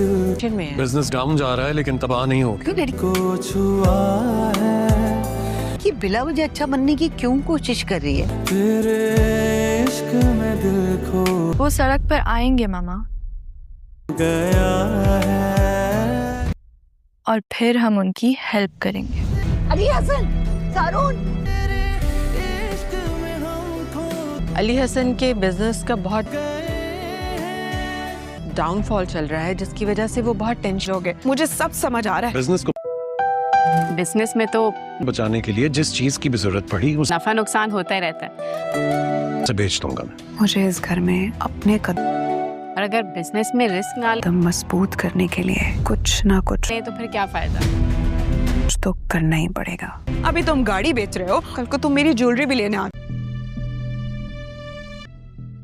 Business down जा रहा है लेकिन तबाह नहीं हो कि बिला वजह अच्छा बनने की क्यों कोशिश कर रही है? वो सड़क पर आएंगे मामा, और फिर हम उनकी हेल्प करेंगे। अली हसन, सारून। अली हसन के बिजनेस का बहुत डाउनफॉल चल रहा है, जिसकी वजह से वो बहुत टेंशन हो गए। मुझे सब समझ आ रहा है। बिजनेस को बिजनेस में तो बचाने के लिए जिस चीज की भी जरूरत पड़ी उसे नफा नुकसान होता ही रहता है। बेच दूंगा मैं। मुझे इस घर में अपने और अगर बिजनेस में रिस्क ना कदम मजबूत करने के लिए कुछ ना कुछ ले तो फिर क्या फायदा। तो करना ही पड़ेगा। अभी तुम गाड़ी बेच रहे हो, कल को तुम मेरी ज्वेलरी भी लेने आ।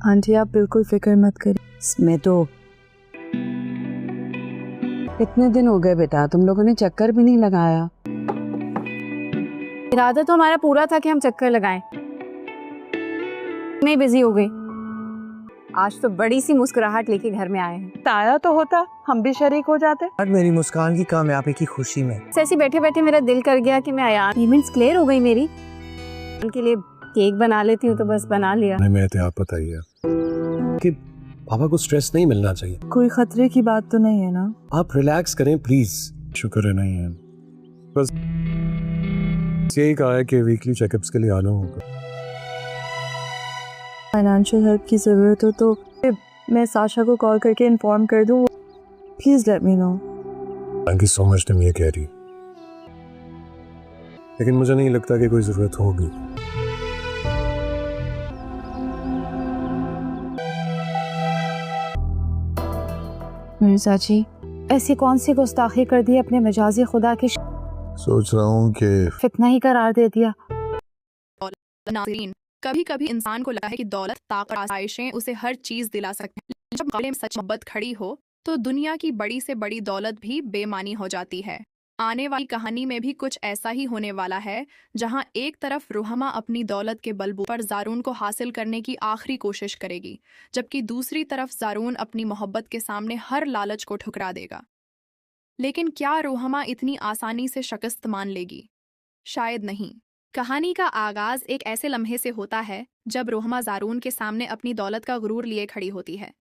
आंटी आप बिल्कुल फिक्र मत करिए। मैं तो कितने दिन हो गए बेटा, तुम लोगों ने चक्कर भी नहीं लगाया। इरादा तो हमारा पूरा था कि हम चक्कर लगाएं, मैं बिजी हो गई। आज तो बड़ी सी मुस्कुराहट लेके घर में आए हैं। ताया तो होता, हम भी शरीक हो जाते। और मेरी मुस्कान की कामयाबी की खुशी में ऐसे बैठे बैठे मेरा दिल कर गया कि मैं आया। पेमेंट्स क्लियर हो गई मेरी, उनके लिए केक बना लेती हूँ, तो बस बना लिया। मैं तो आप बताइए कि पापा को स्ट्रेस नहीं मिलना चाहिए। कोई खतरे की बात तो नहीं है ना? आप रिलैक्स करें प्लीज। शुक्र है नहीं है, बस यही कहा है कि वीकली चेकअप्स के लिए आना होगा। फाइनेंशियल हेल्प की ज़रूरत हो तो मैं साशा को कॉल करके इन्फॉर्म कर दूँ। Please let me know. Thank you so much तुम ये कह रही, लेकिन मुझे नहीं लगता कि कोई ज़रूरत होगी। मिर्जा जी, ऐसी कौन सी गुस्ताखी कर दी अपने मजाजी खुदा की? सोच रहा हूँ कि फितना ही करार दे दिया। नाज़रीन, कभी कभी इंसान को लगता है कि दौलत, ताकत, आसाइशें उसे हर चीज दिला सकते हैं। जब मुकाबले में सच मोहब्बत खड़ी हो तो दुनिया की बड़ी से बड़ी दौलत भी बेमानी हो जाती है। आने वाली कहानी में भी कुछ ऐसा ही होने वाला है, जहां एक तरफ रुहमा अपनी दौलत के बलबूते पर ज़ारून को हासिल करने की आखिरी कोशिश करेगी, जबकि दूसरी तरफ ज़ारून अपनी मोहब्बत के सामने हर लालच को ठुकरा देगा। लेकिन क्या रुहमा इतनी आसानी से शिकस्त मान लेगी? शायद नहीं। कहानी का आगाज एक ऐसे लम्हे से होता है जब रुहमा ज़ारून के सामने अपनी दौलत का गुरूर लिए खड़ी होती है।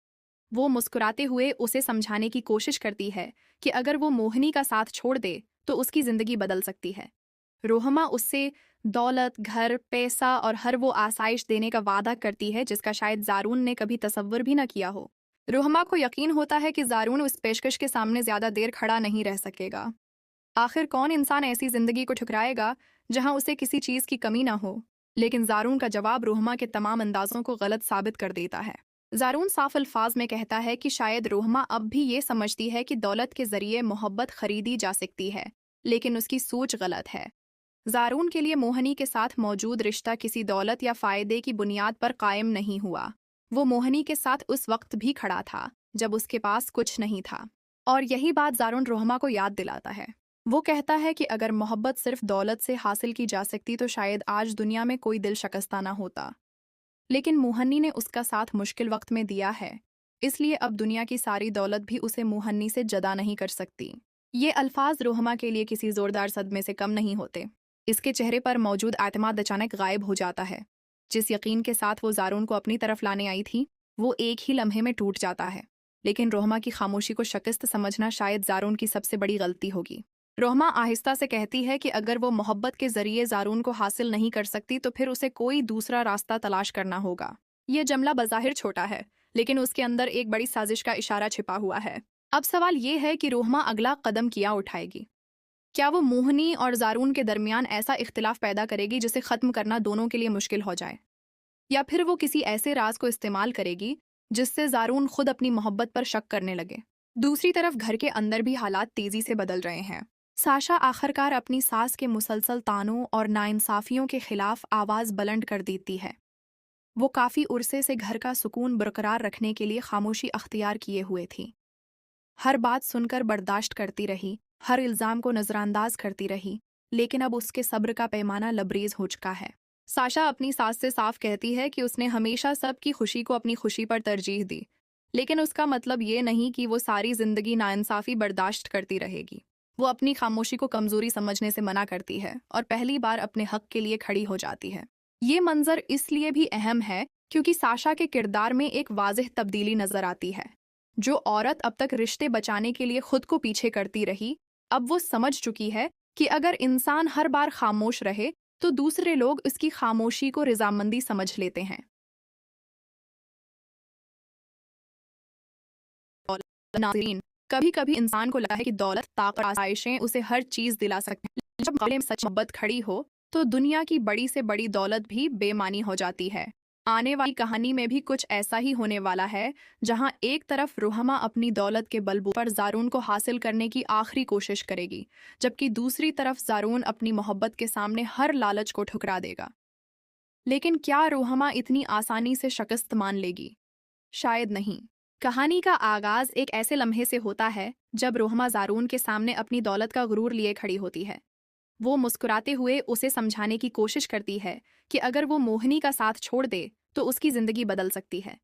वो मुस्कुराते हुए उसे समझाने की कोशिश करती है कि अगर वो मोहिनी का साथ छोड़ दे तो उसकी ज़िंदगी बदल सकती है। रुहमा उससे दौलत, घर, पैसा और हर वो आसाइश देने का वादा करती है जिसका शायद ज़ारून ने कभी तसव्वुर भी न किया हो। रुहमा को यकीन होता है कि ज़ारून उस पेशकश के सामने ज़्यादा देर खड़ा नहीं रह सकेगा। आखिर कौन इंसान ऐसी ज़िंदगी को ठुकराएगा जहां उसे किसी चीज़ की कमी ना हो? लेकिन ज़ारून का जवाब रुहमा के तमाम अंदाज़ों को गलत साबित कर देता है। ज़ारून साफ अल्फाज में कहता है कि शायद रुहमा अब भी ये समझती है कि दौलत के ज़रिए मोहब्बत खरीदी जा सकती है, लेकिन उसकी सोच गलत है। ज़ारून के लिए मोहिनी के साथ मौजूद रिश्ता किसी दौलत या फ़ायदे की बुनियाद पर कायम नहीं हुआ। वो मोहिनी के साथ उस वक्त भी खड़ा था जब उसके पास कुछ नहीं था, और यही बात ज़ारून रुहमा को याद दिलाता है। वो कहता है कि अगर मोहब्बत सिर्फ दौलत से हासिल की जा सकती तो शायद आज दुनिया में कोई दिल शिकस्ता ना होता। लेकिन मोहनी ने उसका साथ मुश्किल वक्त में दिया है, इसलिए अब दुनिया की सारी दौलत भी उसे मोहनी से जदा नहीं कर सकती। ये अल्फाज रुहमा के लिए किसी ज़ोरदार सदमे से कम नहीं होते। इसके चेहरे पर मौजूद एतमाद अचानक गायब हो जाता है। जिस यकीन के साथ वो ज़ारून को अपनी तरफ लाने आई थी, वो एक ही लम्हे में टूट जाता है। लेकिन रुहमा की खामोशी को शिकस्त समझना शायद ज़ारून की सबसे बड़ी गलती होगी। रुहमा आहिस्ता से कहती है कि अगर वो मोहब्बत के ज़रिए ज़ारून को हासिल नहीं कर सकती तो फिर उसे कोई दूसरा रास्ता तलाश करना होगा। ये जुमला बज़ाहिर छोटा है, लेकिन उसके अंदर एक बड़ी साजिश का इशारा छिपा हुआ है। अब सवाल ये है कि रुहमा अगला कदम क्या उठाएगी? क्या वो मोहिनी और ज़ारून के दरमियान ऐसा इख्तिलाफ पैदा करेगी जिसे ख़त्म करना दोनों के लिए मुश्किल हो जाए, या फिर वो किसी ऐसे राज को इस्तेमाल करेगी जिससे ज़ारून खुद अपनी मोहब्बत पर शक करने लगे? दूसरी तरफ घर के अंदर भी हालात तेज़ी से बदल रहे हैं। साशा आखिरकार अपनी सास के मुसलसल तानों और नाइंसाफ़ियों के खिलाफ आवाज़ बुलंद कर देती है। वो काफ़ी उरसे से घर का सुकून बरकरार रखने के लिए खामोशी अख्तियार किए हुए थी। हर बात सुनकर बर्दाश्त करती रही, हर इल्ज़ाम को नज़रअंदाज करती रही, लेकिन अब उसके सब्र का पैमाना लबरेज हो चुका है। साशा अपनी सास से साफ कहती है कि उसने हमेशा सबकी खुशी को अपनी खुशी पर तरजीह दी, लेकिन उसका मतलब ये नहीं कि वो सारी जिंदगी नाइंसाफी बर्दाश्त करती रहेगी। वो अपनी खामोशी को कमजोरी समझने से मना करती है और पहली बार अपने हक के लिए खड़ी हो जाती है। ये मंजर इसलिए भी अहम है क्योंकि साशा के किरदार में एक वाज़ेह तब्दीली नजर आती है। जो औरत अब तक रिश्ते बचाने के लिए खुद को पीछे करती रही, अब वो समझ चुकी है कि अगर इंसान हर बार खामोश रहे तो दूसरे लोग उसकी खामोशी को रजामंदी समझ लेते हैं। नाज़रीन, कभी कभी इंसान को लगता है कि दौलत, ताकत, आसाइशें उसे हर चीज दिला सकते हैं। जब मुकाबले में सच मोहब्बत खड़ी हो तो दुनिया की बड़ी से बड़ी दौलत भी बेमानी हो जाती है। आने वाली कहानी में भी कुछ ऐसा ही होने वाला है, जहां एक तरफ रुहमा अपनी दौलत के बलबूते पर ज़ारून को हासिल करने की आखिरी कोशिश करेगी, जबकि दूसरी तरफ ज़ारून अपनी मोहब्बत के सामने हर लालच को ठुकरा देगा। लेकिन क्या रुहमा इतनी आसानी से शिकस्त मान लेगी? शायद नहीं। कहानी का आगाज एक ऐसे लम्हे से होता है जब रुहमा ज़ारून के सामने अपनी दौलत का गुरूर लिए खड़ी होती है। वो मुस्कुराते हुए उसे समझाने की कोशिश करती है कि अगर वो मोहिनी का साथ छोड़ दे तो उसकी जिंदगी बदल सकती है।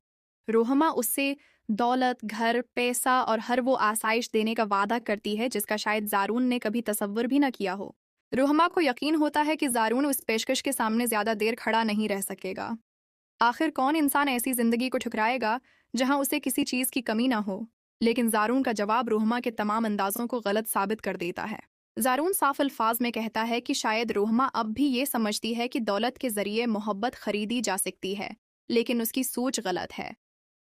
रुहमा उससे दौलत, घर, पैसा और हर वो आसाइश देने का वादा करती है जिसका शायद ज़ारून ने कभी तसव्वुर भी न किया हो। रुहमा को यकीन होता है कि ज़ारून उस पेशकश के सामने ज़्यादा देर खड़ा नहीं रह सकेगा। आखिर कौन इंसान ऐसी जिंदगी को ठुकराएगा जहां उसे किसी चीज़ की कमी ना हो? लेकिन ज़ारून का जवाब रुहमा के तमाम अंदाज़ों को गलत साबित कर देता है। ज़ारून साफ अल्फाज में कहता है कि शायद रुहमा अब भी ये समझती है कि दौलत के ज़रिए मोहब्बत खरीदी जा सकती है, लेकिन उसकी सोच गलत है।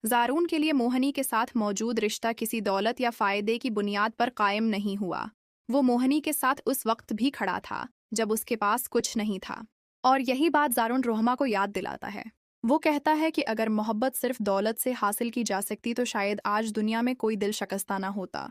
ज़ारून के लिए मोहिनी के साथ मौजूद रिश्ता किसी दौलत या फ़ायदे की बुनियाद पर कायम नहीं हुआ। वो मोहिनी के साथ उस वक्त भी खड़ा था जब उसके पास कुछ नहीं था, और यही बात ज़ारून रुहमा को याद दिलाता है। वो कहता है कि अगर मोहब्बत सिर्फ दौलत से हासिल की जा सकती तो शायद आज दुनिया में कोई दिल शिकस्ता ना होता।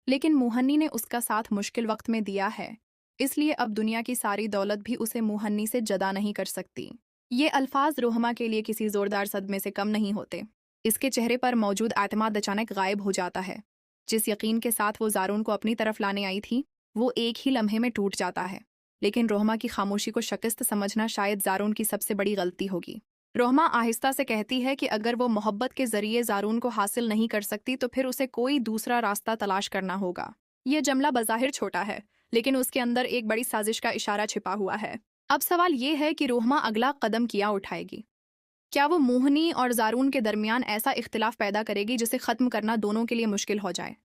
लेकिन मोहनी ने उसका साथ मुश्किल वक्त में दिया है, इसलिए अब दुनिया की सारी दौलत भी उसे मोहनी से जदा नहीं कर सकती। ये अल्फाज रुहमा के लिए किसी ज़ोरदार सदमे से कम नहीं होते। इसके चेहरे पर मौजूद एतमाद अचानक गायब हो जाता है। जिस यकीन के साथ वो ज़ारून को अपनी तरफ लाने आई थी, वो एक ही लम्हे में टूट जाता है। लेकिन रुहमा की खामोशी को शिकस्त समझना शायद ज़ारून की सबसे बड़ी गलती होगी। रुहमा आहिस्ता से कहती है कि अगर वो मोहब्बत के ज़रिए ज़ारून को हासिल नहीं कर सकती तो फिर उसे कोई दूसरा रास्ता तलाश करना होगा। ये जुमला बज़ाहिर छोटा है, लेकिन उसके अंदर एक बड़ी साजिश का इशारा छिपा हुआ है। अब सवाल ये है कि रुहमा अगला कदम क्या उठाएगी? क्या वो मोहिनी और ज़ारून के दरमियान ऐसा इख्तिलाफ पैदा करेगी जिसे ख़त्म करना दोनों के लिए मुश्किल हो जाए,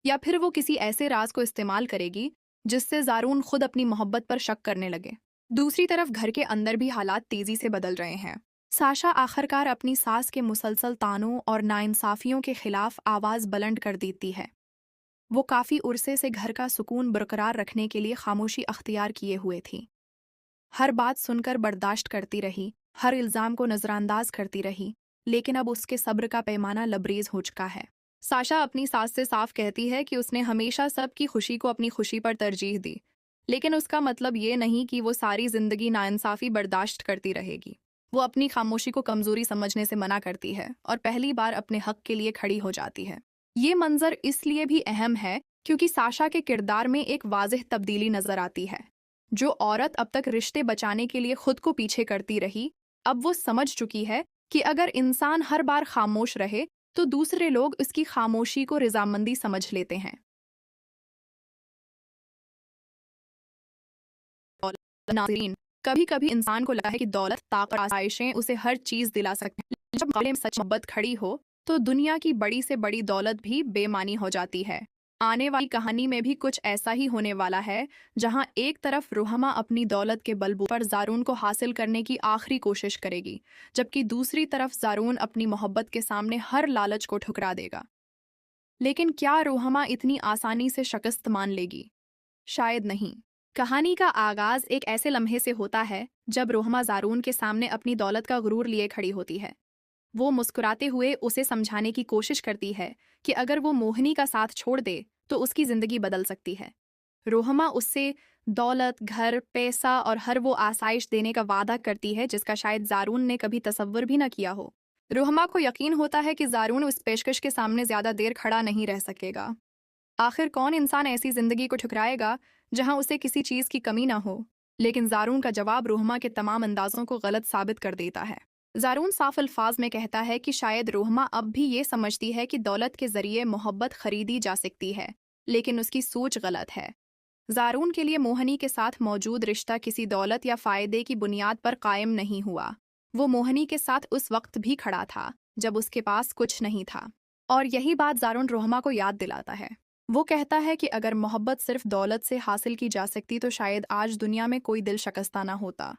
या फिर वो किसी ऐसे राज को इस्तेमाल करेगी जिससे ज़ारून खुद अपनी मोहब्बत पर शक करने लगे? दूसरी तरफ घर के अंदर भी हालात तेज़ी से बदल रहे हैं। साशा आखिरकार अपनी सास के मुसलसल तानों और नाइंसाफियों के खिलाफ आवाज़ बुलंद कर देती है। वो काफ़ी उरसे से घर का सुकून बरकरार रखने के लिए खामोशी अख्तियार किए हुए थी। हर बात सुनकर बर्दाश्त करती रही, हर इल्ज़ाम को नज़रअंदाज करती रही, लेकिन अब उसके सब्र का पैमाना लबरेज हो चुका है। साशा अपनी सास से साफ कहती है कि उसने हमेशा सबकी खुशी को अपनी खुशी पर तरजीह दी, लेकिन उसका मतलब ये नहीं कि वो सारी ज़िंदगी नाइंसाफ़ी बर्दाश्त करती रहेगी। वो अपनी खामोशी को कमज़ोरी समझने से मना करती है और पहली बार अपने हक के लिए खड़ी हो जाती है। ये मंजर इसलिए भी अहम है क्योंकि साशा के किरदार में एक वाज़ेह तब्दीली नज़र आती है। जो औरत अब तक रिश्ते बचाने के लिए खुद को पीछे करती रही, अब वो समझ चुकी है कि अगर इंसान हर बार खामोश रहे तो दूसरे लोग उसकी खामोशी को रजामंदी समझ लेते हैं। नाज़रीन, कभी कभी इंसान को लगता है कि दौलत, ताकत, आसाइशें उसे हर चीज़ दिला सकते हैं। जब मुकाबले में सच मोहब्बत खड़ी हो तो दुनिया की बड़ी से बड़ी दौलत भी बेमानी हो जाती है। आने वाली कहानी में भी कुछ ऐसा ही होने वाला है, जहां एक तरफ रुहमा अपनी दौलत के बलबूते पर ज़ारून को हासिल करने की आखिरी कोशिश करेगी, जबकि दूसरी तरफ ज़ारून अपनी मोहब्बत के सामने हर लालच को ठुकरा देगा। लेकिन क्या रुहमा इतनी आसानी से शिकस्त मान लेगी? शायद नहीं। कहानी का आगाज एक ऐसे लम्हे से होता है जब रुहमा ज़ारून के सामने अपनी दौलत का गुरूर लिए खड़ी होती है। वो मुस्कुराते हुए उसे समझाने की कोशिश करती है कि अगर वो मोहिनी का साथ छोड़ दे तो उसकी ज़िंदगी बदल सकती है। रुहमा उससे दौलत, घर, पैसा और हर वो आसाइश देने का वादा करती है जिसका शायद ज़ारून ने कभी तसव्वुर भी न किया हो। रुहमा को यकीन होता है कि ज़ारून उस पेशकश के सामने ज़्यादा देर खड़ा नहीं रह सकेगा। आखिर कौन इंसान ऐसी ज़िंदगी को ठुकराएगा जहां उसे किसी चीज़ की कमी ना हो? लेकिन ज़ारून का जवाब रुहमा के तमाम अंदाज़ों को गलत साबित कर देता है। ज़ारून साफ अल्फाज में कहता है कि शायद रोहमा अब भी ये समझती है कि दौलत के ज़रिए मोहब्बत खरीदी जा सकती है, लेकिन उसकी सोच गलत है। ज़ारून के लिए मोहनी के साथ मौजूद रिश्ता किसी दौलत या फ़ायदे की बुनियाद पर कायम नहीं हुआ। वो मोहनी के साथ उस वक्त भी खड़ा था जब उसके पास कुछ नहीं था, और यही बात ज़ारून रोहमा को याद दिलाता है। वो कहता है कि अगर मोहब्बत सिर्फ दौलत से हासिल की जा सकती तो शायद आज दुनिया में कोई दिल शकस्ता ना होता,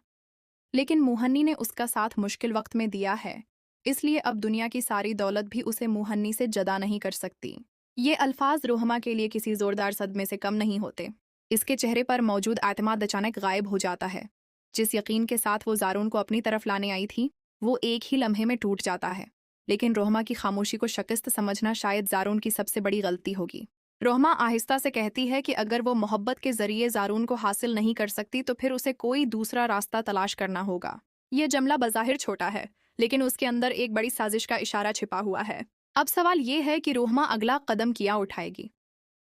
लेकिन मुहन्नी ने उसका साथ मुश्किल वक्त में दिया है, इसलिए अब दुनिया की सारी दौलत भी उसे मुहन्नी से जदा नहीं कर सकती। ये अल्फाज रोहमा के लिए किसी ज़ोरदार सदमे से कम नहीं होते। इसके चेहरे पर मौजूद एतमाद अचानक गायब हो जाता है। जिस यकीन के साथ वो ज़ारून को अपनी तरफ लाने आई थी, वो एक ही लम्हे में टूट जाता है। लेकिन रोहमा की खामोशी को शिकस्त समझना शायद ज़ारून की सबसे बड़ी गलती होगी। रोहमा आहिस्ता से कहती है कि अगर वो मोहब्बत के ज़रिए ज़ारून को हासिल नहीं कर सकती तो फिर उसे कोई दूसरा रास्ता तलाश करना होगा। ये जुमला बज़ाहिर छोटा है, लेकिन उसके अंदर एक बड़ी साजिश का इशारा छिपा हुआ है। अब सवाल ये है कि रोहमा अगला कदम क्या उठाएगी।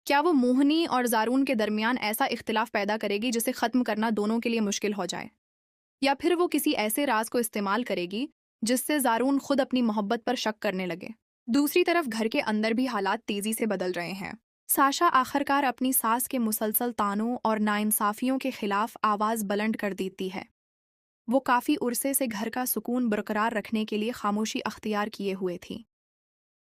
क्या वो मोहनी और ज़ारून के दरमियान ऐसा इख्तिलाफ पैदा करेगी जिसे ख़त्म करना दोनों के लिए मुश्किल हो जाए, या फिर वो किसी ऐसे राज को इस्तेमाल करेगी जिससे ज़ारून खुद अपनी मोहब्बत पर शक करने लगे। दूसरी तरफ घर के अंदर भी हालात तेज़ी से बदल रहे हैं। साशा आखिरकार अपनी सास के मुसलसल तानों और नाइंसाफ़ियों के खिलाफ आवाज़ बुलंद कर देती है। वो काफ़ी उरसे से घर का सुकून बरकरार रखने के लिए खामोशी अख्तियार किए हुए थी।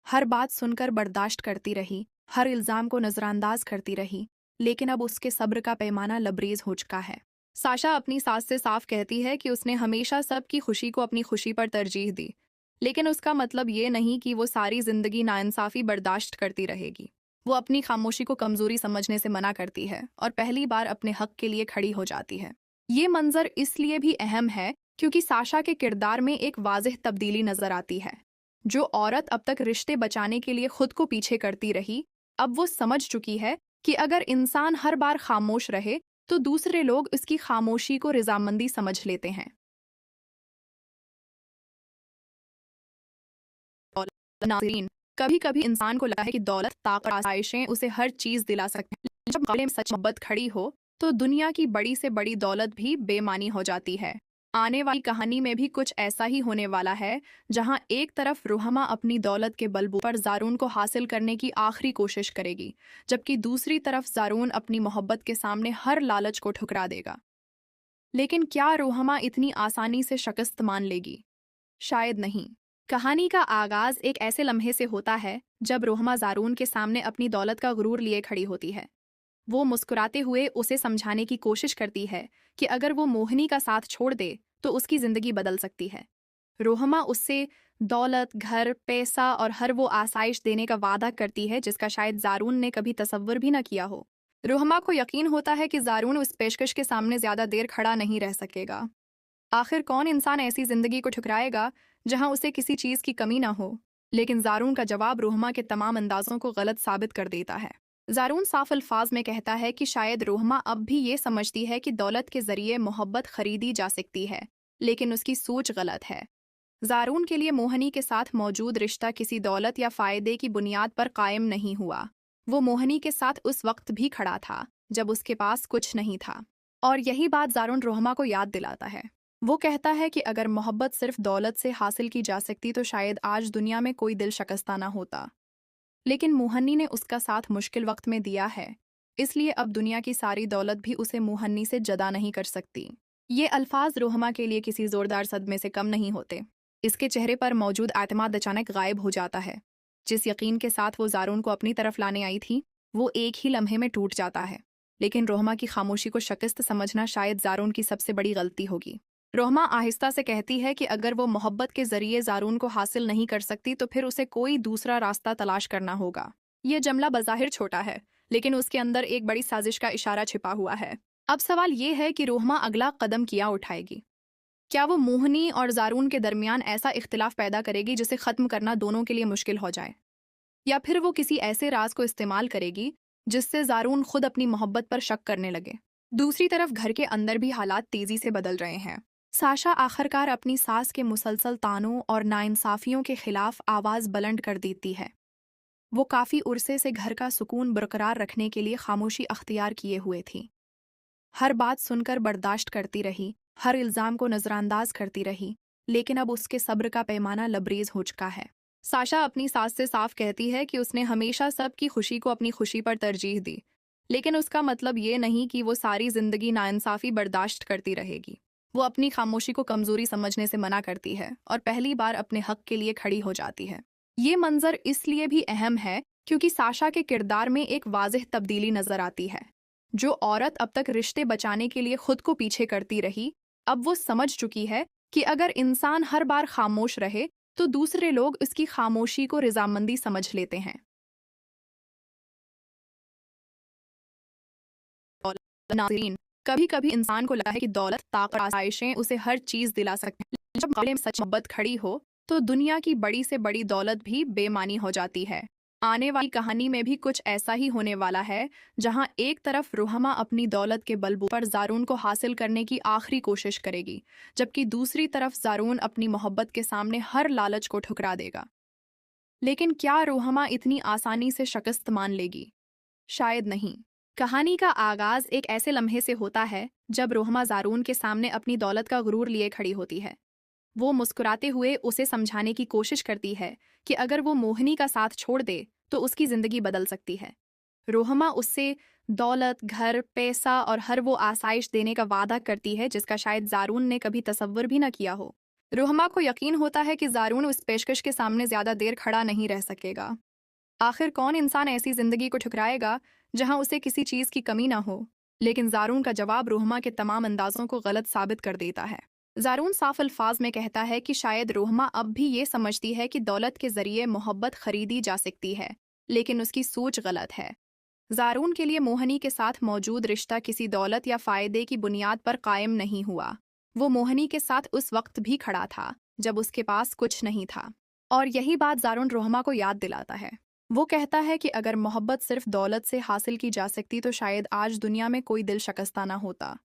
हर बात सुनकर बर्दाश्त करती रही, हर इल्ज़ाम को नज़रअंदाज करती रही, लेकिन अब उसके सब्र का पैमाना लबरेज हो चुका है। साशा अपनी सास से साफ कहती है कि उसने हमेशा सबकी खुशी को अपनी खुशी पर तरजीह दी, लेकिन उसका मतलब ये नहीं कि वो सारी ज़िंदगी नाइंसाफ़ी बर्दाश्त करती रहेगी। वो अपनी खामोशी को कमज़ोरी समझने से मना करती है और पहली बार अपने हक़ के लिए खड़ी हो जाती है। ये मंज़र इसलिए भी अहम है क्योंकि साशा के किरदार में एक वाज़ेह तब्दीली नज़र आती है। जो औरत अब तक रिश्ते बचाने के लिए खुद को पीछे करती रही, अब वो समझ चुकी है कि अगर इंसान हर बार खामोश रहे तो दूसरे लोग उसकी खामोशी को रज़ामंदी समझ लेते हैं। नाज़रीन, कभी कभी इंसान को लगता है कि दौलत, ताकत, आसाइशें उसे हर चीज़ दिला सकते हैं। जब गले में सच मोहब्बत खड़ी हो तो दुनिया की बड़ी से बड़ी दौलत भी बेमानी हो जाती है। आने वाली कहानी में भी कुछ ऐसा ही होने वाला है, जहां एक तरफ रोहमा अपनी दौलत के बलबूते पर ज़ारून को हासिल करने की आखिरी कोशिश करेगी, जबकि दूसरी तरफ ज़ारून अपनी मोहब्बत के सामने हर लालच को ठुकरा देगा। लेकिन क्या रोहमा इतनी आसानी से शिकस्त मान लेगी? शायद नहीं। कहानी का आगाज़ एक ऐसे लम्हे से होता है जब रोहमा ज़ारून के सामने अपनी दौलत का गुरूर लिए खड़ी होती है। वो मुस्कुराते हुए उसे समझाने की कोशिश करती है कि अगर वो मोहिनी का साथ छोड़ दे तो उसकी ज़िंदगी बदल सकती है। रोहमा उससे दौलत, घर, पैसा और हर वो आसाइश देने का वादा करती है जिसका शायद ज़ारून ने कभी तसव्वुर भी न किया हो। रोहमा को यकीन होता है कि ज़ारून उस पेशकश के सामने ज़्यादा देर खड़ा नहीं रह सकेगा। आखिर कौन इंसान ऐसी ज़िंदगी को ठुकराएगा जहां उसे किसी चीज़ की कमी ना हो? लेकिन ज़ारून का जवाब रोहमा के तमाम अंदाज़ों को गलत साबित कर देता है। ज़ारून साफ अल्फाज में कहता है कि शायद रोहमा अब भी ये समझती है कि दौलत के ज़रिए मोहब्बत खरीदी जा सकती है, लेकिन उसकी सोच गलत है। ज़ारून के लिए मोहनी के साथ मौजूद रिश्ता किसी दौलत या फ़ायदे की बुनियाद पर कायम नहीं हुआ। वो मोहनी के साथ उस वक्त भी खड़ा था जब उसके पास कुछ नहीं था, और यही बात ज़ारून रोहमा को याद दिलाता है। वो कहता है कि अगर मोहब्बत सिर्फ दौलत से हासिल की जा सकती तो शायद आज दुनिया में कोई दिल शकस्ता ना होता, लेकिन मुहन्नी ने उसका साथ मुश्किल वक्त में दिया है, इसलिए अब दुनिया की सारी दौलत भी उसे मुहन्नी से जदा नहीं कर सकती। ये अल्फाज रोहमा के लिए किसी ज़ोरदार सदमे से कम नहीं होते। इसके चेहरे पर मौजूद एतमाद अचानक गायब हो जाता है। जिस यकीन के साथ वो ज़ारून को अपनी तरफ लाने आई थी, वो एक ही लम्हे में टूट जाता है। लेकिन रोहमा की खामोशी को शिकस्त समझना शायद ज़ारून की सबसे बड़ी गलती होगी। रोहमा आहिस्ता से कहती है कि अगर वो मोहब्बत के ज़रिए ज़ारून को हासिल नहीं कर सकती तो फिर उसे कोई दूसरा रास्ता तलाश करना होगा। ये जुमला बज़ाहिर छोटा है, लेकिन उसके अंदर एक बड़ी साजिश का इशारा छिपा हुआ है। अब सवाल ये है कि रोहमा अगला कदम क्या उठाएगी। क्या वो मोहनी और ज़ारून के दरमियान ऐसा इख्तिलाफ पैदा करेगी जिसे ख़त्म करना दोनों के लिए मुश्किल हो जाए, या फिर वो किसी ऐसे राज को इस्तेमाल करेगी जिससे ज़ारून खुद अपनी मोहब्बत पर शक करने लगे? दूसरी तरफ घर के अंदर भी हालात तेज़ी से बदल रहे हैं। साशा आखिरकार अपनी सास के मुसलसल तानों और नाइंसाफ़ियों के खिलाफ आवाज़ बुलंद कर देती है। वो काफ़ी उरसे से घर का सुकून बरकरार रखने के लिए खामोशी अख्तियार किए हुए थी। हर बात सुनकर बर्दाश्त करती रही, हर इल्ज़ाम को नज़रअंदाज करती रही, लेकिन अब उसके सब्र का पैमाना लबरेज हो चुका है। साशा अपनी सास से साफ कहती है कि उसने हमेशा सबकी खुशी को अपनी खुशी पर तरजीह दी, लेकिन उसका मतलब ये नहीं कि वो सारी जिंदगी नाइंसाफी बर्दाश्त करती रहेगी। वो अपनी खामोशी को कमजोरी समझने से मना करती है और पहली बार अपने हक के लिए खड़ी हो जाती है। ये मंजर इसलिए भी अहम है क्योंकि साशा के किरदार में एक वाज़ेह तब्दीली नजर आती है। जो औरत अब तक रिश्ते बचाने के लिए खुद को पीछे करती रही, अब वो समझ चुकी है कि अगर इंसान हर बार खामोश रहे तो दूसरे लोग उसकी खामोशी को रजामंदी समझ लेते हैं। नाज़रीन, कभी कभी इंसान को लगता है कि दौलत, ताकत, आसाइशें उसे हर चीज दिला सकते हैं। जब मुकाबले में सच मोहब्बत खड़ी हो तो दुनिया की बड़ी से बड़ी दौलत भी बेमानी हो जाती है। आने वाली कहानी में भी कुछ ऐसा ही होने वाला है, जहां एक तरफ रुहमा अपनी दौलत के बलबूते पर ज़ारून को हासिल करने की आखिरी कोशिश करेगी, जबकि दूसरी तरफ ज़ारून अपनी मोहब्बत के सामने हर लालच को ठुकरा देगा। लेकिन क्या रुहमा इतनी आसानी से शिकस्त मान लेगी? शायद नहीं। कहानी का आगाज एक ऐसे लम्हे से होता है जब रुहमा ज़ारून के सामने अपनी दौलत का गुरूर लिए खड़ी होती है। वो मुस्कुराते हुए उसे समझाने की कोशिश करती है कि अगर वो मोहिनी का साथ छोड़ दे तो उसकी ज़िंदगी बदल सकती है। रुहमा उससे दौलत, घर, पैसा और हर वो आसाइश देने का वादा करती है जिसका शायद ज़ारून ने कभी तसव्वुर भी न किया हो। रुहमा को यकीन होता है कि ज़ारून उस पेशकश के सामने ज़्यादा देर खड़ा नहीं रह सकेगा। आखिर कौन इंसान ऐसी ज़िंदगी को ठुकराएगा जहां उसे किसी चीज़ की कमी ना हो? लेकिन ज़ारून का जवाब रुहमा के तमाम अंदाज़ों को गलत साबित कर देता है। ज़ारून साफ अल्फाज में कहता है कि शायद रुहमा अब भी ये समझती है कि दौलत के ज़रिए मोहब्बत खरीदी जा सकती है, लेकिन उसकी सोच गलत है। ज़ारून के लिए मोहिनी के साथ मौजूद रिश्ता किसी दौलत या फ़ायदे की बुनियाद पर कायम नहीं हुआ। वो मोहिनी के साथ उस वक्त भी खड़ा था जब उसके पास कुछ नहीं था, और यही बात ज़ारून रुहमा को याद दिलाता है। वो कहता है कि अगर मोहब्बत सिर्फ दौलत से हासिल की जा सकती तो शायद आज दुनिया में कोई दिल शिकस्ता ना होता,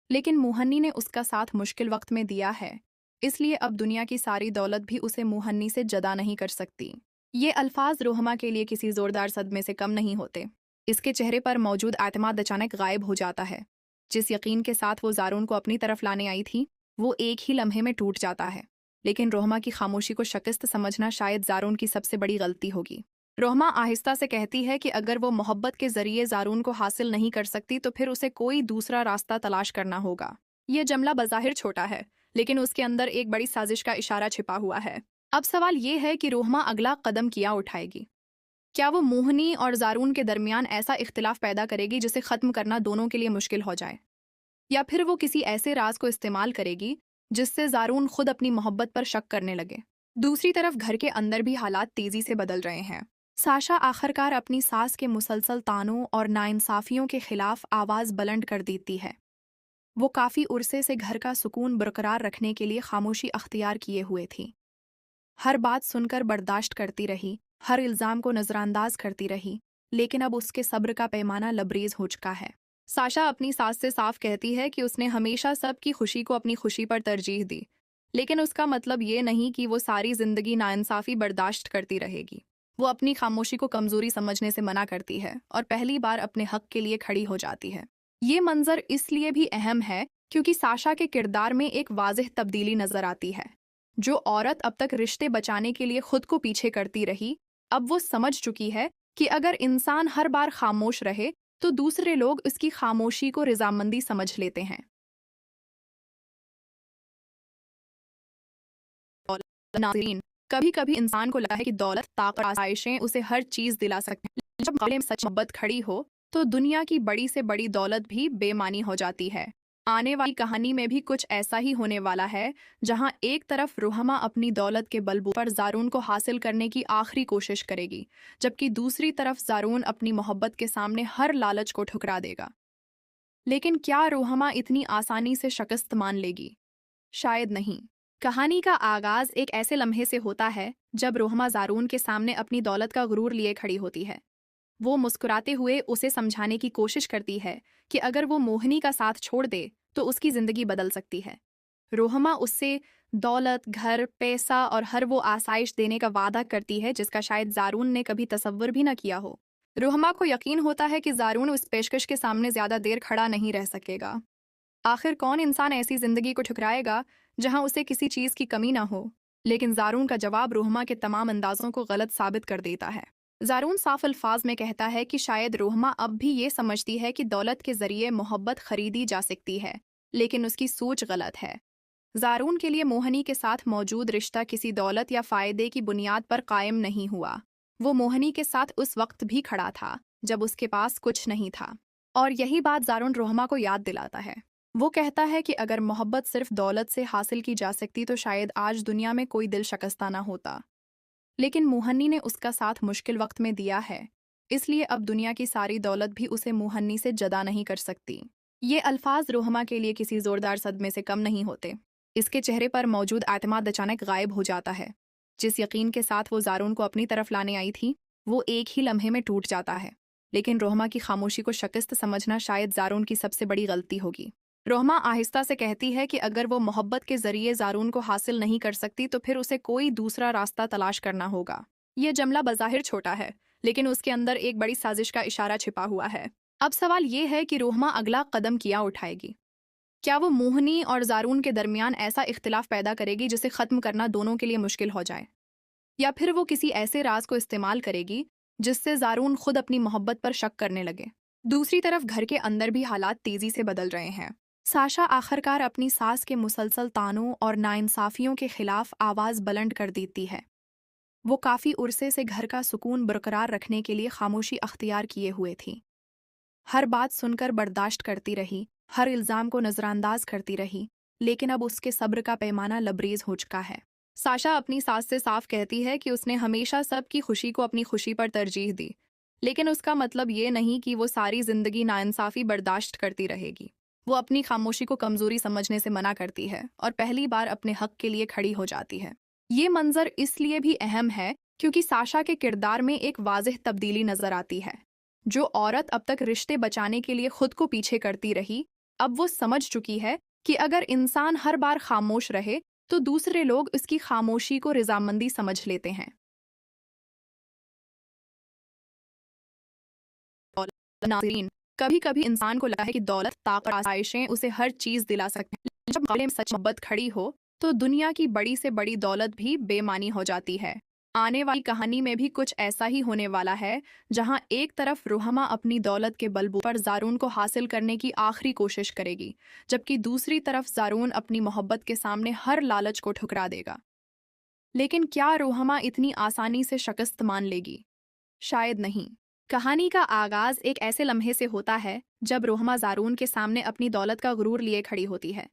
लेकिन मोहनी ने उसका साथ मुश्किल वक्त में दिया है, इसलिए अब दुनिया की सारी दौलत भी उसे मोहनी से जदा नहीं कर सकती। ये अल्फाज रुहमा के लिए किसी ज़ोरदार सदमे से कम नहीं होते। इसके चेहरे पर मौजूद एतमाद अचानक गायब हो जाता है। जिस यकीन के साथ वो ज़ारून को अपनी तरफ लाने आई थी, वो एक ही लम्हे में टूट जाता है। लेकिन रुहमा की खामोशी को शिकस्त समझना शायद ज़ारून की सबसे बड़ी गलती होगी। रुहमा आहिस्ता से कहती है कि अगर वो मोहब्बत के ज़रिए ज़ारून को हासिल नहीं कर सकती तो फिर उसे कोई दूसरा रास्ता तलाश करना होगा। ये जुमला बज़ाहिर छोटा है, लेकिन उसके अंदर एक बड़ी साजिश का इशारा छिपा हुआ है। अब सवाल ये है कि रुहमा अगला कदम क्या उठाएगी? क्या वो मोहिनी और ज़ारून के दरमियान ऐसा इख्तिलाफ पैदा करेगी जिसे ख़त्म करना दोनों के लिए मुश्किल हो जाए, या फिर वो किसी ऐसे राज को इस्तेमाल करेगी जिससे ज़ारून खुद अपनी मोहब्बत पर शक करने लगे? दूसरी तरफ घर के अंदर भी हालात तेज़ी से बदल रहे हैं। साशा आखिरकार अपनी सास के मुसलसल तानों और नाइंसाफियों के खिलाफ आवाज़ बुलंद कर देती है। वो काफ़ी उरसे से घर का सुकून बरकरार रखने के लिए खामोशी अख्तियार किए हुए थी। हर बात सुनकर बर्दाश्त करती रही, हर इल्ज़ाम को नज़रअंदाज करती रही, लेकिन अब उसके सब्र का पैमाना लबरेज हो चुका है। साशा अपनी सास से साफ कहती है कि उसने हमेशा सबकी खुशी को अपनी खुशी पर तरजीह दी, लेकिन उसका मतलब ये नहीं कि वो सारी ज़िंदगी नाइंसाफ़ी बर्दाश्त करती रहेगी। वो अपनी खामोशी को कमज़ोरी समझने से मना करती है और पहली बार अपने हक के लिए खड़ी हो जाती है। ये मंजर इसलिए भी अहम है क्योंकि साशा के किरदार में एक वाज़ेह तब्दीली नजर आती है। जो औरत अब तक रिश्ते बचाने के लिए खुद को पीछे करती रही, अब वो समझ चुकी है कि अगर इंसान हर बार खामोश रहे तो दूसरे लोग उसकी खामोशी को रजामंदी समझ लेते हैं। नाज़रीन, कभी कभी इंसान को लगता है कि दौलत, ताकत, आसाइशें उसे हर चीज दिला सकते हैं। जब मुकाबले में सच मोहब्बत खड़ी हो तो दुनिया की बड़ी से बड़ी दौलत भी बेमानी हो जाती है। आने वाली कहानी में भी कुछ ऐसा ही होने वाला है, जहां एक तरफ रुहमा अपनी दौलत के बलबूते पर ज़ारून को हासिल करने की आखिरी कोशिश करेगी, जबकि दूसरी तरफ ज़ारून अपनी मोहब्बत के सामने हर लालच को ठुकरा देगा। लेकिन क्या रुहमा इतनी आसानी से शिकस्त मान लेगी? शायद नहीं। कहानी का आगाज एक ऐसे लम्हे से होता है जब रुहमा ज़ारून के सामने अपनी दौलत का गुरूर लिए खड़ी होती है। वो मुस्कुराते हुए उसे समझाने की कोशिश करती है कि अगर वो मोहिनी का साथ छोड़ दे तो उसकी ज़िंदगी बदल सकती है। रुहमा उससे दौलत, घर, पैसा और हर वो आसाइश देने का वादा करती है जिसका शायद ज़ारून ने कभी तसव्वुर भी न किया हो। रुहमा को यकीन होता है कि ज़ारून उस पेशकश के सामने ज़्यादा देर खड़ा नहीं रह सकेगा। आखिर कौन इंसान ऐसी ज़िंदगी को ठुकराएगा जहां उसे किसी चीज की कमी ना हो। लेकिन जारून का जवाब रोहमा के तमाम अंदाजों को गलत साबित कर देता है। जारून साफ अल्फाज में कहता है कि शायद रोहमा अब भी ये समझती है कि दौलत के जरिए मोहब्बत खरीदी जा सकती है, लेकिन उसकी सोच गलत है। जारून के लिए मोहनी के साथ मौजूद रिश्ता किसी दौलत या फायदे की बुनियाद पर कायम नहीं हुआ। वो मोहनी के साथ उस वक्त भी खड़ा था जब उसके पास कुछ नहीं था, और यही बात जारून रोहमा को याद दिलाता है। वो कहता है कि अगर मोहब्बत सिर्फ दौलत से हासिल की जा सकती तो शायद आज दुनिया में कोई दिल शकस्ता ना होता। लेकिन मोहनी ने उसका साथ मुश्किल वक्त में दिया है, इसलिए अब दुनिया की सारी दौलत भी उसे मोहनी से जदा नहीं कर सकती। ये अल्फाज रोहमा के लिए किसी जोरदार सदमे से कम नहीं होते। इसके चेहरे पर मौजूद एतमाद अचानक गायब हो जाता है। जिस यकीन के साथ वो जारून को अपनी तरफ लाने आई थी, वो एक ही लम्हे में टूट जाता है। लेकिन रोहमा की खामोशी को शिकस्त समझना शायद जारून की सबसे बड़ी गलती होगी। रोहमा आहिस्ता से कहती है कि अगर वो मोहब्बत के जरिए जारून को हासिल नहीं कर सकती तो फिर उसे कोई दूसरा रास्ता तलाश करना होगा। ये जुमला बज़ाहिर छोटा है, लेकिन उसके अंदर एक बड़ी साजिश का इशारा छिपा हुआ है। अब सवाल ये है कि रोहमा अगला कदम क्या उठाएगी। क्या वो मोहनी और जारून के दरमियान ऐसा इख्तिलाफ पैदा करेगी जिसे ख़त्म करना दोनों के लिए मुश्किल हो जाए, या फिर वो किसी ऐसे राज को इस्तेमाल करेगी जिससे जारून खुद अपनी मोहब्बत पर शक करने लगे। दूसरी तरफ घर के अंदर भी हालात तेजी से बदल रहे हैं। साशा आखिरकार अपनी सास के मुसलसल तानों और नाइंसाफियों के खिलाफ आवाज़ बुलंद कर देती है। वो काफ़ी उरसे से घर का सुकून बरकरार रखने के लिए खामोशी अख्तियार किए हुए थी। हर बात सुनकर बर्दाश्त करती रही, हर इल्ज़ाम को नज़रअंदाज करती रही, लेकिन अब उसके सब्र का पैमाना लबरेज हो चुका है। साशा अपनी सास से साफ कहती है कि उसने हमेशा सबकी खुशी को अपनी खुशी पर तरजीह दी, लेकिन उसका मतलब ये नहीं कि वो सारी ज़िंदगी नाइंसाफ़ी बर्दाश्त करती रहेगी। वो अपनी खामोशी को कमज़ोरी समझने से मना करती है और पहली बार अपने हक के लिए खड़ी हो जाती है। ये मंजर इसलिए भी अहम है क्योंकि साशा के किरदार में एक वाज़ेह तब्दीली नज़र आती है। जो औरत अब तक रिश्ते बचाने के लिए खुद को पीछे करती रही, अब वो समझ चुकी है कि अगर इंसान हर बार खामोश रहे तो दूसरे लोग उसकी खामोशी को रज़ामंदी समझ लेते हैं। नाज़रीन, कभी कभी इंसान को लगता है कि दौलत, ताकत, आसाइशें उसे हर चीज़ दिला सकते हैं। जब मुकाबले में सच मोहब्बत खड़ी हो तो दुनिया की बड़ी से बड़ी दौलत भी बेमानी हो जाती है। आने वाली कहानी में भी कुछ ऐसा ही होने वाला है, जहां एक तरफ रोहमा अपनी दौलत के बलबूते पर जारून को हासिल करने की आखिरी कोशिश करेगी, जबकि दूसरी तरफ जारून अपनी मोहब्बत के सामने हर लालच को ठुकरा देगा। लेकिन क्या रोहमा इतनी आसानी से शिकस्त मान लेगी? शायद नहीं। कहानी का आगाज एक ऐसे लम्हे से होता है जब रोहमा जारून के सामने अपनी दौलत का गुरूर लिए खड़ी होती है।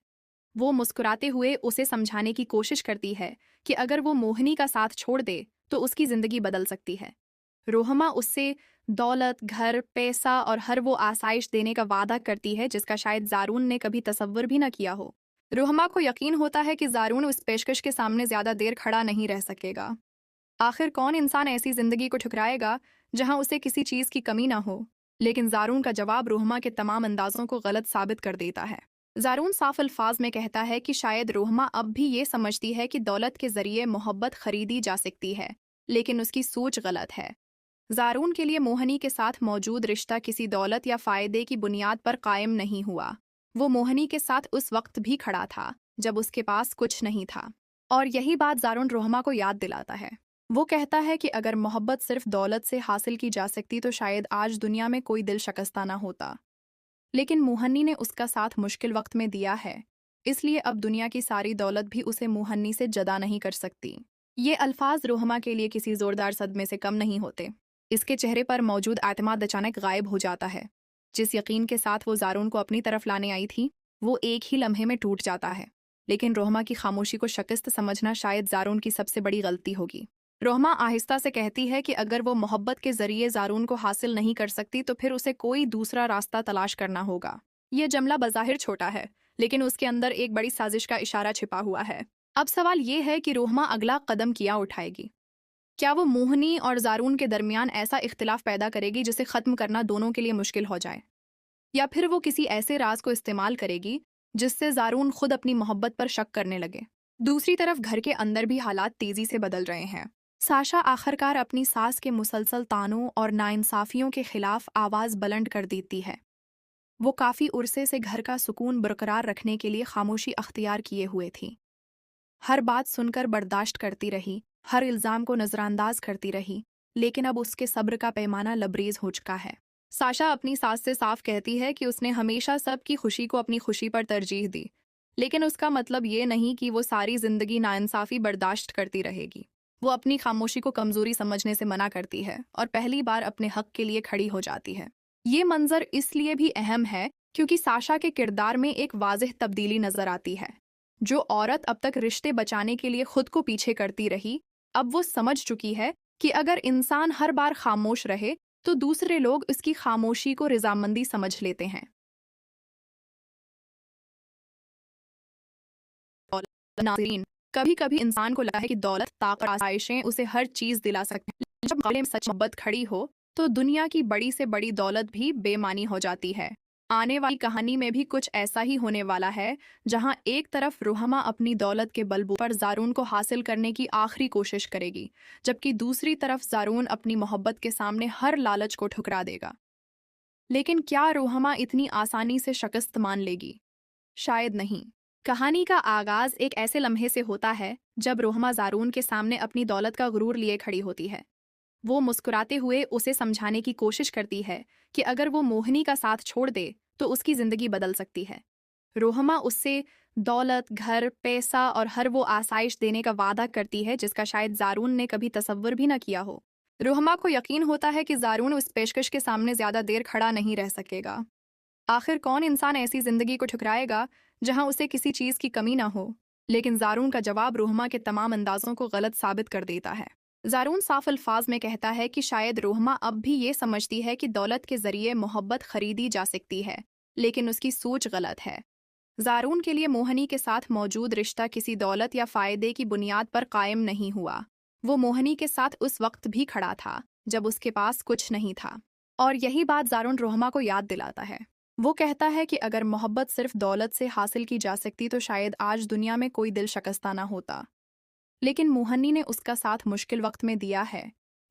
वो मुस्कुराते हुए उसे समझाने की कोशिश करती है कि अगर वो मोहिनी का साथ छोड़ दे तो उसकी ज़िंदगी बदल सकती है। रोहमा उससे दौलत, घर, पैसा और हर वो आसाइश देने का वादा करती है जिसका शायद जारून ने कभी तसव्वुर भी न किया हो। रोहमा को यकीन होता है कि जारून उस पेशकश के सामने ज़्यादा देर खड़ा नहीं रह सकेगा। आखिर कौन इंसान ऐसी ज़िंदगी को ठुकराएगा जहां उसे किसी चीज़ की कमी ना हो? लेकिन जारून का जवाब रोहमा के तमाम अंदाज़ों को गलत साबित कर देता है। जारून साफ अल्फाज में कहता है कि शायद रोहमा अब भी ये समझती है कि दौलत के जरिए मोहब्बत खरीदी जा सकती है, लेकिन उसकी सोच गलत है। जारून के लिए मोहनी के साथ मौजूद रिश्ता किसी दौलत या फायदे की बुनियाद पर कायम नहीं हुआ। वो मोहनी के साथ उस वक्त भी खड़ा था जब उसके पास कुछ नहीं था, और यही बात जारून रोहमा को याद दिलाता है। वो कहता है कि अगर मोहब्बत सिर्फ दौलत से हासिल की जा सकती तो शायद आज दुनिया में कोई दिल शकस्ता ना होता। लेकिन मोहनी ने उसका साथ मुश्किल वक्त में दिया है, इसलिए अब दुनिया की सारी दौलत भी उसे मोहनी से जदा नहीं कर सकती। ये अल्फाज रोहमा के लिए किसी जोरदार सदमे से कम नहीं होते। इसके चेहरे पर मौजूद एतमाद अचानक गायब हो जाता है। जिस यकीन के साथ वो जारून को अपनी तरफ लाने आई थी, वो एक ही लम्हे में टूट जाता है। लेकिन रोहमा की खामोशी को शिकस्त समझना शायद जारून की सबसे बड़ी गलती होगी। रोहमा आहिस्ता से कहती है कि अगर वो मोहब्बत के जरिए जारून को हासिल नहीं कर सकती तो फिर उसे कोई दूसरा रास्ता तलाश करना होगा। ये जुमला बज़ाहिर छोटा है, लेकिन उसके अंदर एक बड़ी साजिश का इशारा छिपा हुआ है। अब सवाल ये है कि रोहमा अगला कदम क्या उठाएगी। क्या वो मोहनी और जारून के दरमियान ऐसा इख्तिलाफ पैदा करेगी जिसे ख़त्म करना दोनों के लिए मुश्किल हो जाए, या फिर वो किसी ऐसे राज को इस्तेमाल करेगी जिससे जारून खुद अपनी मोहब्बत पर शक करने लगे। दूसरी तरफ घर के अंदर भी हालात तेजी से बदल रहे हैं। साशा आखिरकार अपनी सास के मुसलसल तानों और नाइंसाफियों के खिलाफ आवाज़ बुलंद कर देती है। वो काफ़ी उरसे से घर का सुकून बरकरार रखने के लिए खामोशी अख्तियार किए हुए थी। हर बात सुनकर बर्दाश्त करती रही, हर इल्ज़ाम को नज़रअंदाज करती रही, लेकिन अब उसके सब्र का पैमाना लबरेज हो चुका है। साशा अपनी सास से साफ कहती है कि उसने हमेशा सबकी खुशी को अपनी खुशी पर तरजीह दी, लेकिन उसका मतलब ये नहीं कि वो सारी ज़िंदगी नाइंसाफ़ी बर्दाश्त करती रहेगी। वो अपनी खामोशी को कमज़ोरी समझने से मना करती है और पहली बार अपने हक के लिए खड़ी हो जाती है। ये मंजर इसलिए भी अहम है क्योंकि साशा के किरदार में एक वाज़ेह तब्दीली नज़र आती है। जो औरत अब तक रिश्ते बचाने के लिए खुद को पीछे करती रही, अब वो समझ चुकी है कि अगर इंसान हर बार खामोश रहे तो दूसरे लोग उसकी खामोशी को रजामंदी समझ लेते हैं। नाज़रीन, कभी कभी इंसान को लगता है कि दौलत, ताकत, आसाइशें उसे हर चीज़ दिला सकते हैं। जब मुकाबले में सच मोहब्बत खड़ी हो तो दुनिया की बड़ी से बड़ी दौलत भी बेमानी हो जाती है। आने वाली कहानी में भी कुछ ऐसा ही होने वाला है, जहां एक तरफ रुहमा अपनी दौलत के बलबूते पर ज़ारून को हासिल करने की आखिरी कोशिश करेगी, जबकि दूसरी तरफ ज़ारून अपनी मोहब्बत के सामने हर लालच को ठुकरा देगा। लेकिन क्या रुहमा इतनी आसानी से शिकस्त मान लेगी? शायद नहीं। कहानी का आगाज एक ऐसे लम्हे से होता है जब रुहमा ज़ारून के सामने अपनी दौलत का गुरूर लिए खड़ी होती है। वो मुस्कुराते हुए उसे समझाने की कोशिश करती है कि अगर वो मोहिनी का साथ छोड़ दे तो उसकी ज़िंदगी बदल सकती है। रुहमा उससे दौलत, घर, पैसा और हर वो आसाइश देने का वादा करती है जिसका शायद ज़ारून ने कभी तसव्वुर भी न किया हो। रुहमा को यकीन होता है कि ज़ारून उस पेशकश के सामने ज़्यादा देर खड़ा नहीं रह सकेगा। आखिर कौन इंसान ऐसी ज़िंदगी को ठुकराएगा जहां उसे किसी चीज़ की कमी ना हो? लेकिन ज़ारून का जवाब रुहमा के तमाम अंदाज़ों को गलत साबित कर देता है। ज़ारून साफ अल्फाज में कहता है कि शायद रुहमा अब भी ये समझती है कि दौलत के ज़रिए मोहब्बत खरीदी जा सकती है, लेकिन उसकी सोच गलत है। ज़ारून के लिए मोहिनी के साथ मौजूद रिश्ता किसी दौलत या फ़ायदे की बुनियाद पर कायम नहीं हुआ। वो मोहिनी के साथ उस वक्त भी खड़ा था जब उसके पास कुछ नहीं था, और यही बात ज़ारून रुहमा को याद दिलाता है। वो कहता है कि अगर मोहब्बत सिर्फ दौलत से हासिल की जा सकती तो शायद आज दुनिया में कोई दिल शकस्ता ना होता, लेकिन मोहनी ने उसका साथ मुश्किल वक्त में दिया है,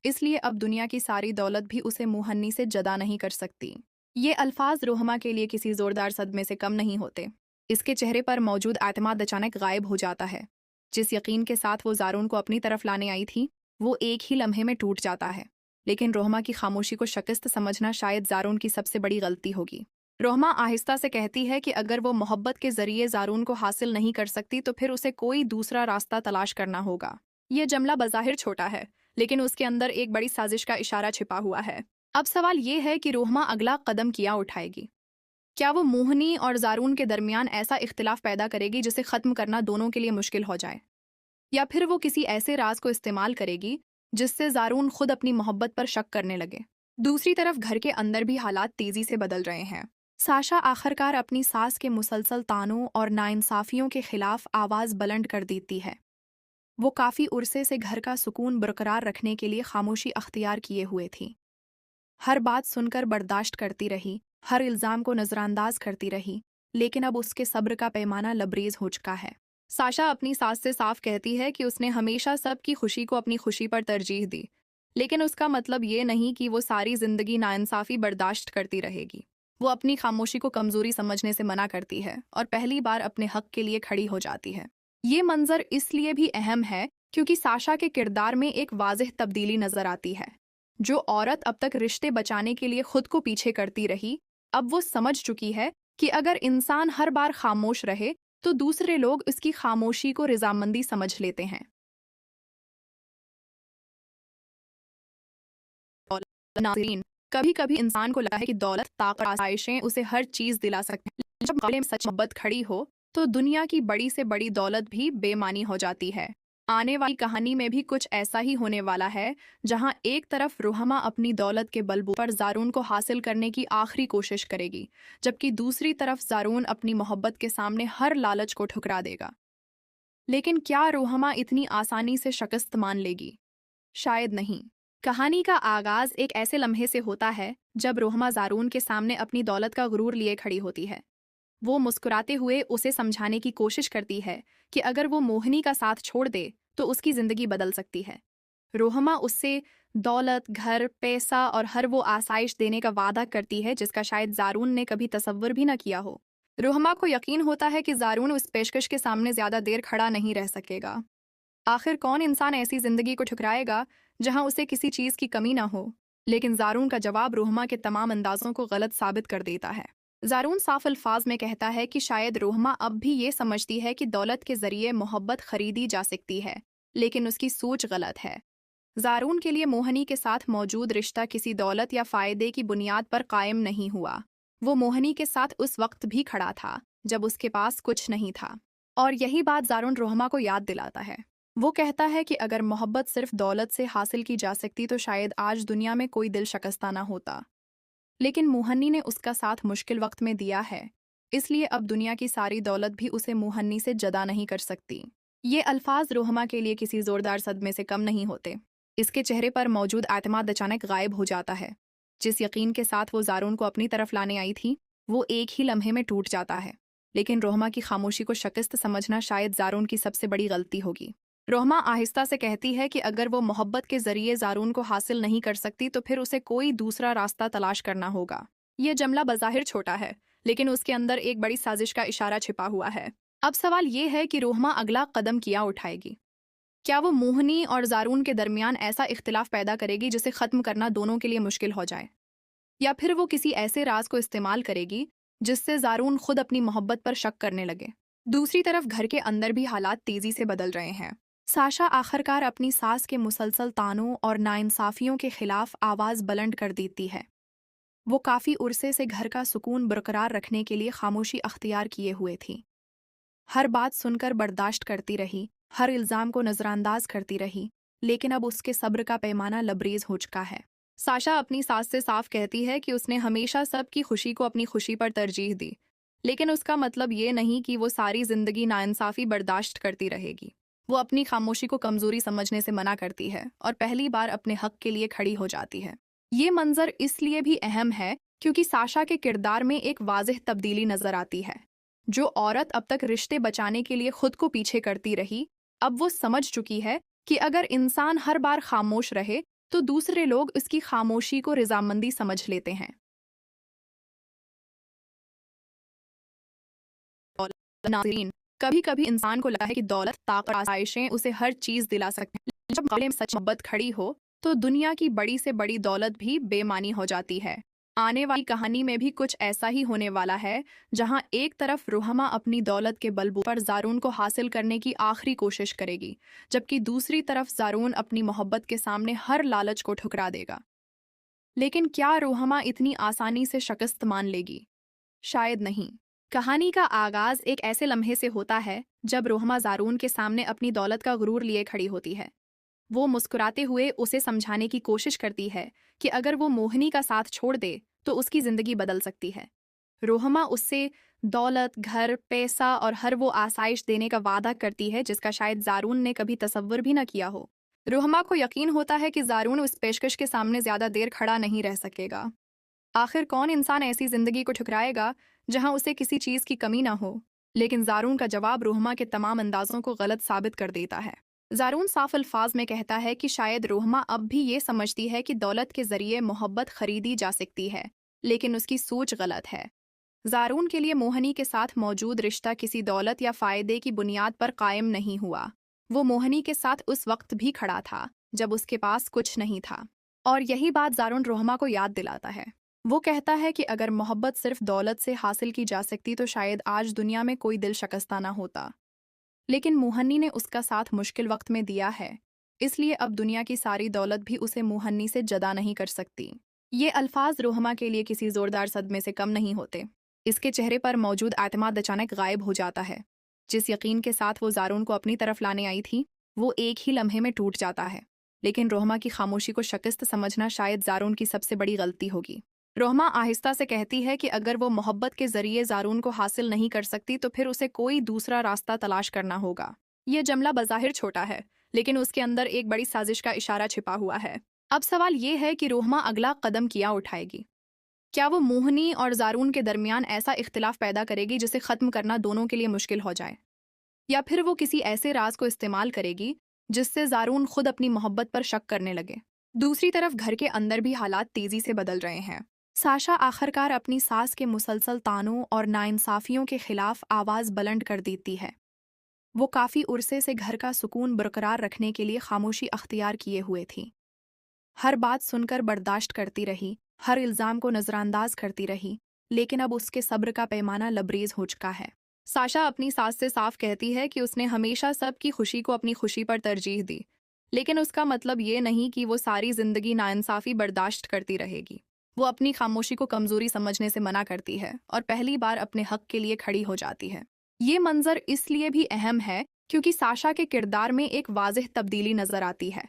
इसलिए अब दुनिया की सारी दौलत भी उसे मोहनी से जदा नहीं कर सकती। ये अल्फाज रुहमा के लिए किसी ज़ोरदार सदमे से कम नहीं होते। इसके चेहरे पर मौजूद एतमाद अचानक गायब हो जाता है। जिस यकीन के साथ वो ज़ारून को अपनी तरफ लाने आई थी, वो एक ही लम्हे में टूट जाता है। लेकिन रुहमा की खामोशी को शिकस्त समझना शायद ज़ारून की सबसे बड़ी गलती होगी। रुहमा आहिस्ता से कहती है कि अगर वो मोहब्बत के ज़रिए ज़ारून को हासिल नहीं कर सकती तो फिर उसे कोई दूसरा रास्ता तलाश करना होगा। ये जुमला बज़ाहिर छोटा है, लेकिन उसके अंदर एक बड़ी साजिश का इशारा छिपा हुआ है। अब सवाल ये है कि रुहमा अगला कदम क्या उठाएगी? क्या वो मोहिनी और ज़ारून के दरमियान ऐसा इख्तिलाफ पैदा करेगी जिसे ख़त्म करना दोनों के लिए मुश्किल हो जाए, या फिर वो किसी ऐसे राज को इस्तेमाल करेगी जिससे ज़ारून खुद अपनी मोहब्बत पर शक करने लगे? दूसरी तरफ घर के अंदर भी हालात तेज़ी से बदल रहे हैं। साशा आखिरकार अपनी सास के मुसलसल तानों और नाइंसाफ़ियों के खिलाफ आवाज़ बुलंद कर देती है। वो काफ़ी उरसे से घर का सुकून बरकरार रखने के लिए खामोशी अख्तियार किए हुए थी। हर बात सुनकर बर्दाश्त करती रही, हर इल्ज़ाम को नज़रअंदाज करती रही, लेकिन अब उसके सब्र का पैमाना लबरेज हो चुका है। साशा अपनी सास से साफ कहती है कि उसने हमेशा सबकी खुशी को अपनी खुशी पर तरजीह दी, लेकिन उसका मतलब ये नहीं कि वो सारी ज़िंदगी नाइंसाफ़ी बर्दाश्त करती रहेगी। वो अपनी खामोशी को कमज़ोरी समझने से मना करती है और पहली बार अपने हक के लिए खड़ी हो जाती है। ये मंजर इसलिए भी अहम है क्योंकि साशा के किरदार में एक वाज़ेह तब्दीली नज़र आती है। जो औरत अब तक रिश्ते बचाने के लिए खुद को पीछे करती रही, अब वो समझ चुकी है कि अगर इंसान हर बार खामोश रहे तो दूसरे लोग उसकी खामोशी को रजामंदी समझ लेते हैं। नाज़रीन, कभी कभी इंसान को लगता है कि दौलत, ताकत, आसाइशें उसे हर चीज़ दिला सकते हैं। जब मुकाबले में सच मोहब्बत खड़ी हो तो दुनिया की बड़ी से बड़ी दौलत भी बेमानी हो जाती है। आने वाली कहानी में भी कुछ ऐसा ही होने वाला है, जहां एक तरफ रुहमा अपनी दौलत के बलबूते पर ज़ारून को हासिल करने की आखिरी कोशिश करेगी, जबकि दूसरी तरफ ज़ारून अपनी मोहब्बत के सामने हर लालच को ठुकरा देगा। लेकिन क्या रुहमा इतनी आसानी से शिकस्त मान लेगी? शायद नहीं। कहानी का आगाज एक ऐसे लम्हे से होता है जब रुहमा ज़ारून के सामने अपनी दौलत का गुरूर लिए खड़ी होती है। वो मुस्कुराते हुए उसे समझाने की कोशिश करती है कि अगर वो मोहिनी का साथ छोड़ दे तो उसकी ज़िंदगी बदल सकती है। रुहमा उससे दौलत, घर, पैसा और हर वो आसाइश देने का वादा करती है जिसका शायद ज़ारून ने कभी तसव्वुर भी न किया हो। रोहमा को यकीन होता है कि ज़ारून उस पेशकश के सामने ज़्यादा देर खड़ा नहीं रह सकेगा। आखिर कौन इंसान ऐसी ज़िंदगी को ठुकराएगा जहां उसे किसी चीज़ की कमी ना हो। लेकिन ज़ारून का जवाब रोहमा के तमाम अंदाज़ों को गलत साबित कर देता है। ज़ारून साफ अल्फाज में कहता है कि शायद रोहमा अब भी ये समझती है कि दौलत के ज़रिए मोहब्बत खरीदी जा सकती है, लेकिन उसकी सोच गलत है। ज़ारून के लिए मोहनी के साथ मौजूद रिश्ता किसी दौलत या फ़ायदे की बुनियाद पर कायम नहीं हुआ। वो मोहनी के साथ उस वक्त भी खड़ा था जब उसके पास कुछ नहीं था, और यही बात ज़ारून रोहमा को याद दिलाता है। वो कहता है कि अगर मोहब्बत सिर्फ दौलत से हासिल की जा सकती तो शायद आज दुनिया में कोई दिल शकस्ता ना होता, लेकिन मोहनी ने उसका साथ मुश्किल वक्त में दिया है, इसलिए अब दुनिया की सारी दौलत भी उसे मोहनी से जदा नहीं कर सकती। ये अल्फाज रोहमा के लिए किसी ज़ोरदार सदमे से कम नहीं होते। इसके चेहरे पर मौजूद एतमाद अचानक गायब हो जाता है। जिस यकीन के साथ वो ज़ारून को अपनी तरफ लाने आई थी वो एक ही लम्हे में टूट जाता है। लेकिन रोहमा की खामोशी को शिकस्त समझना शायद ज़ारून की सबसे बड़ी गलती होगी। रोहमा आहिस्ता से कहती है कि अगर वो मोहब्बत के ज़रिए ज़ारून को हासिल नहीं कर सकती तो फिर उसे कोई दूसरा रास्ता तलाश करना होगा। ये जुमला बज़ाहिर छोटा है, लेकिन उसके अंदर एक बड़ी साजिश का इशारा छिपा हुआ है। अब सवाल ये है कि रोहमा अगला कदम क्या उठाएगी। क्या वो मोहनी और ज़ारून के दरमियान ऐसा इख्तिलाफ पैदा करेगी जिसे ख़त्म करना दोनों के लिए मुश्किल हो जाए, या फिर वो किसी ऐसे राज को इस्तेमाल करेगी जिससे ज़ारून खुद अपनी मोहब्बत पर शक करने लगे। दूसरी तरफ घर के अंदर भी हालात तेज़ी से बदल रहे हैं। साशा आखिरकार अपनी सास के मुसलसल तानों और नाइंसाफियों के खिलाफ आवाज़ बुलंद कर देती है। वो काफ़ी उरसे से घर का सुकून बरकरार रखने के लिए खामोशी अख्तियार किए हुए थी। हर बात सुनकर बर्दाश्त करती रही, हर इल्ज़ाम को नज़रअंदाज करती रही, लेकिन अब उसके सब्र का पैमाना लबरेज हो चुका है। साशा अपनी सास से साफ कहती है कि उसने हमेशा सबकी खुशी को अपनी खुशी पर तरजीह दी, लेकिन उसका मतलब ये नहीं कि वो सारी ज़िंदगी नाइंसाफ़ी बर्दाश्त करती रहेगी। वो अपनी खामोशी को कमज़ोरी समझने से मना करती है और पहली बार अपने हक के लिए खड़ी हो जाती है। ये मंजर इसलिए भी अहम है क्योंकि साशा के किरदार में एक वाज़ेह तब्दीली नज़र आती है। जो औरत अब तक रिश्ते बचाने के लिए खुद को पीछे करती रही, अब वो समझ चुकी है कि अगर इंसान हर बार खामोश रहे तो दूसरे लोग उसकी खामोशी को रज़ामंदी समझ लेते हैं। नाज़रीन, कभी कभी इंसान को लगता है कि दौलत, ताकत, आसाइशें उसे हर चीज़ दिला सकते हैं। जब गले में सच मोहब्बत खड़ी हो तो दुनिया की बड़ी से बड़ी दौलत भी बेमानी हो जाती है। आने वाली कहानी में भी कुछ ऐसा ही होने वाला है, जहां एक तरफ रोहमा अपनी दौलत के बलबूते पर ज़ारून को हासिल करने की आखिरी कोशिश करेगी, जबकि दूसरी तरफ ज़ारून अपनी मोहब्बत के सामने हर लालच को ठुकरा देगा। लेकिन क्या रोहमा इतनी आसानी से शिकस्त मान लेगी? शायद नहीं। कहानी का आगाज़ एक ऐसे लम्हे से होता है जब रोहमा ज़ारून के सामने अपनी दौलत का गुरूर लिए खड़ी होती है। वो मुस्कुराते हुए उसे समझाने की कोशिश करती है कि अगर वो मोहिनी का साथ छोड़ दे तो उसकी ज़िंदगी बदल सकती है। रोहमा उससे दौलत, घर, पैसा और हर वो आसाइश देने का वादा करती है जिसका शायद ज़ारून ने कभी तसव्वुर भी न किया हो। रोहमा को यकीन होता है कि ज़ारून उस पेशकश के सामने ज़्यादा देर खड़ा नहीं रह सकेगा। आखिर कौन इंसान ऐसी ज़िंदगी को ठुकराएगा जहां उसे किसी चीज़ की कमी ना हो। लेकिन ज़ारून का जवाब रोहमा के तमाम अंदाज़ों को गलत साबित कर देता है। ज़ारून साफ अल्फाज में कहता है कि शायद रोहमा अब भी ये समझती है कि दौलत के ज़रिए मोहब्बत खरीदी जा सकती है, लेकिन उसकी सोच गलत है। ज़ारून के लिए मोहनी के साथ मौजूद रिश्ता किसी दौलत या फ़ायदे की बुनियाद पर कायम नहीं हुआ। वो मोहनी के साथ उस वक्त भी खड़ा था जब उसके पास कुछ नहीं था, और यही बात ज़ारून रोहमा को याद दिलाता है। वो कहता है कि अगर मोहब्बत सिर्फ दौलत से हासिल की जा सकती तो शायद आज दुनिया में कोई दिल शकस्ता ना होता, लेकिन मोहनी ने उसका साथ मुश्किल वक्त में दिया है, इसलिए अब दुनिया की सारी दौलत भी उसे मोहनी से जदा नहीं कर सकती। ये अल्फाज रोहमा के लिए किसी ज़ोरदार सदमे से कम नहीं होते। इसके चेहरे पर मौजूद एतमाद अचानक गायब हो जाता है। जिस यकीन के साथ वो ज़ारून को अपनी तरफ लाने आई थी वो एक ही लम्हे में टूट जाता है। लेकिन रोहमा की खामोशी को शिकस्त समझना शायद ज़ारून की सबसे बड़ी गलती होगी। रोहमा आहिस्ता से कहती है कि अगर वो मोहब्बत के ज़रिए ज़ारून को हासिल नहीं कर सकती तो फिर उसे कोई दूसरा रास्ता तलाश करना होगा। ये जुमला बज़ाहिर छोटा है, लेकिन उसके अंदर एक बड़ी साजिश का इशारा छिपा हुआ है। अब सवाल ये है कि रोहमा अगला कदम क्या उठाएगी। क्या वो मोहनी और ज़ारून के दरमियान ऐसा इख्तिलाफ पैदा करेगी जिसे ख़त्म करना दोनों के लिए मुश्किल हो जाए, या फिर वो किसी ऐसे राज को इस्तेमाल करेगी जिससे ज़ारून खुद अपनी मोहब्बत पर शक करने लगे। दूसरी तरफ घर के अंदर भी हालात तेज़ी से बदल रहे हैं। साशा आखिरकार अपनी सास के मुसलसल तानों और नाइंसाफियों के खिलाफ आवाज बुलंद कर देती है। वो काफी उरसे से घर का सुकून बरकरार रखने के लिए खामोशी अख्तियार किए हुए थी। हर बात सुनकर बर्दाश्त करती रही, हर इल्जाम को नजरअंदाज करती रही, लेकिन अब उसके सब्र का पैमाना लबरेज हो चुका है। साशा अपनी सास से साफ कहती है कि उसने हमेशा सबकी खुशी को अपनी खुशी पर तरजीह दी, लेकिन उसका मतलब ये नहीं कि वो सारी जिंदगी नाइंसाफी बर्दाश्त करती रहेगी। वो अपनी खामोशी को कमजोरी समझने से मना करती है और पहली बार अपने हक के लिए खड़ी हो जाती है। ये मंजर इसलिए भी अहम है क्योंकि साशा के किरदार में एक वाज़ेह तब्दीली नजर आती है।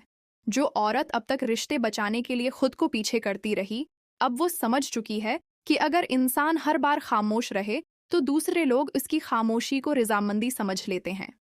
जो औरत अब तक रिश्ते बचाने के लिए खुद को पीछे करती रही, अब वो समझ चुकी है कि अगर इंसान हर बार खामोश रहे तो दूसरे लोग उसकी खामोशी को रजामंदी समझ लेते हैं।